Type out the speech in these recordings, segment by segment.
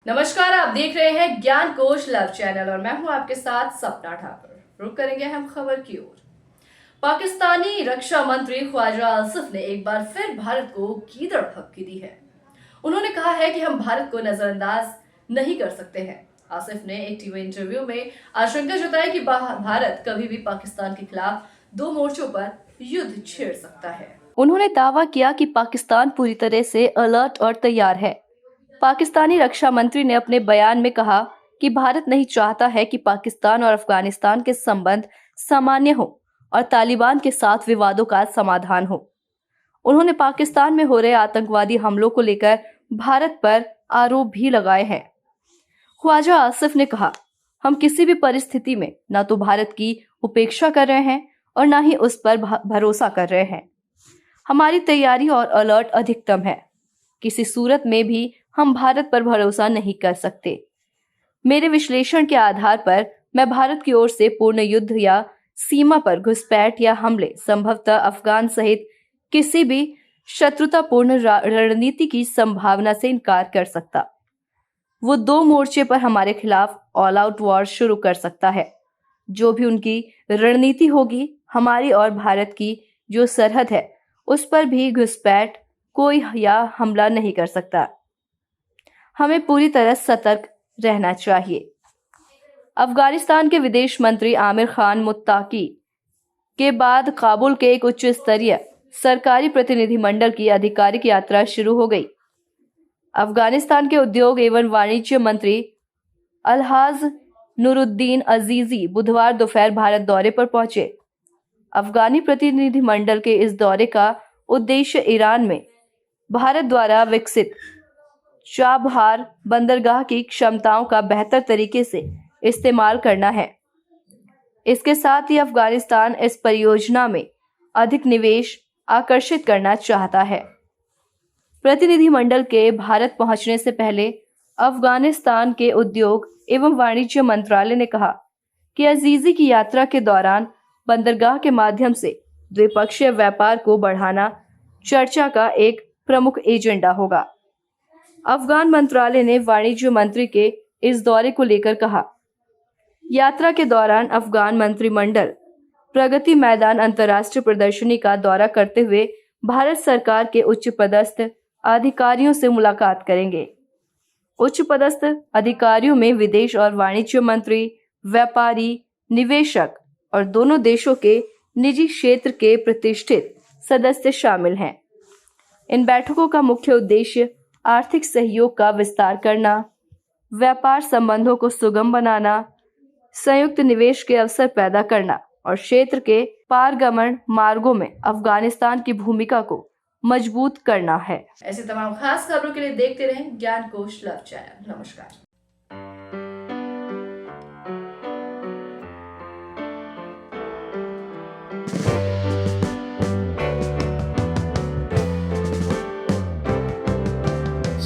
नमस्कार, आप देख रहे हैं ज्ञान कोश लव चैनल और मैं हूं आपके साथ सपना ठाकुर। रुक करेंगे हम खबर की ओर। पाकिस्तानी रक्षा मंत्री ख्वाजा आसिफ ने एक बार फिर भारत को कीदड़ धमकी दी है। उन्होंने कहा है कि हम भारत को नजरअंदाज नहीं कर सकते हैं। आसिफ ने एक टीवी इंटरव्यू में आशंका जताई कि भारत कभी भी पाकिस्तान के खिलाफ दो मोर्चों पर युद्ध छेड़ सकता है। उन्होंने दावा किया कि पाकिस्तान पूरी तरह से अलर्ट और तैयार है। पाकिस्तानी रक्षा मंत्री ने अपने बयान में कहा कि भारत नहीं चाहता है कि पाकिस्तान और अफगानिस्तान के संबंध सामान्य हो और तालिबान के साथ विवादों का समाधान हो। उन्होंने पाकिस्तान में हो रहे आतंकवादी हमलों को लेकर भारत पर आरोप भी लगाए हैं। ख्वाजा आसिफ ने कहा, हम किसी भी परिस्थिति में न तो भारत की उपेक्षा कर रहे हैं और न ही उस पर भरोसा कर रहे हैं। हमारी तैयारी और अलर्ट अधिकतम है। किसी सूरत में भी हम भारत पर भरोसा नहीं कर सकते। मेरे विश्लेषण के आधार पर मैं भारत की ओर से पूर्ण युद्ध या सीमा पर घुसपैठ या हमले संभवतः अफगान सहित किसी भी शत्रुतापूर्ण रणनीति की संभावना से इनकार कर सकता। वो दो मोर्चे पर हमारे खिलाफ ऑल आउट वॉर शुरू कर सकता है। जो भी उनकी रणनीति होगी, हमारी और भारत की जो सरहद है उस पर भी घुसपैठ कोई या हमला नहीं कर सकता। हमें पूरी तरह सतर्क रहना चाहिए। अफगानिस्तान के विदेश मंत्री आमिर खान मुत्ताकी के बाद काबुल के एक उच्च स्तरीय सरकारी प्रतिनिधिमंडल की आधिकारिक यात्रा शुरू हो गई। अफगानिस्तान के उद्योग एवं वाणिज्य मंत्री अलहाज नूरुद्दीन अजीजी बुधवार दोपहर भारत दौरे पर पहुंचे। अफगानी प्रतिनिधिमंडल के इस दौरे का उद्देश्य ईरान में भारत द्वारा विकसित चाबहार बंदरगाह की क्षमताओं का बेहतर तरीके से इस्तेमाल करना है। इसके साथ ही अफगानिस्तान इस परियोजना में अधिक निवेश आकर्षित करना चाहता है। प्रतिनिधिमंडल के भारत पहुंचने से पहले अफगानिस्तान के उद्योग एवं वाणिज्य मंत्रालय ने कहा कि अजीजी की यात्रा के दौरान बंदरगाह के माध्यम से द्विपक्षीय व्यापार को बढ़ाना चर्चा का एक प्रमुख एजेंडा होगा। अफगान मंत्रालय ने वाणिज्य मंत्री के इस दौरे को लेकर कहा, यात्रा के दौरान अफगान मंत्रिमंडल प्रगति मैदान अंतर्राष्ट्रीय प्रदर्शनी का दौरा करते हुए भारत सरकार के उच्च पदस्थ अधिकारियों से मुलाकात करेंगे। उच्च पदस्थ अधिकारियों में विदेश और वाणिज्य मंत्री, व्यापारी, निवेशक और दोनों देशों के निजी क्षेत्र के प्रतिष्ठित सदस्य शामिल हैं। इन बैठकों का मुख्य उद्देश्य आर्थिक सहयोग का विस्तार करना, व्यापार संबंधों को सुगम बनाना, संयुक्त निवेश के अवसर पैदा करना और क्षेत्र के पारगमन मार्गों में अफगानिस्तान की भूमिका को मजबूत करना है। ऐसे तमाम खास खबरों के लिए देखते रहें ज्ञान कोश लव चैनल। नमस्कार।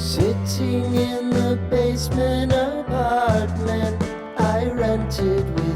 Sitting in the basement apartment I rented with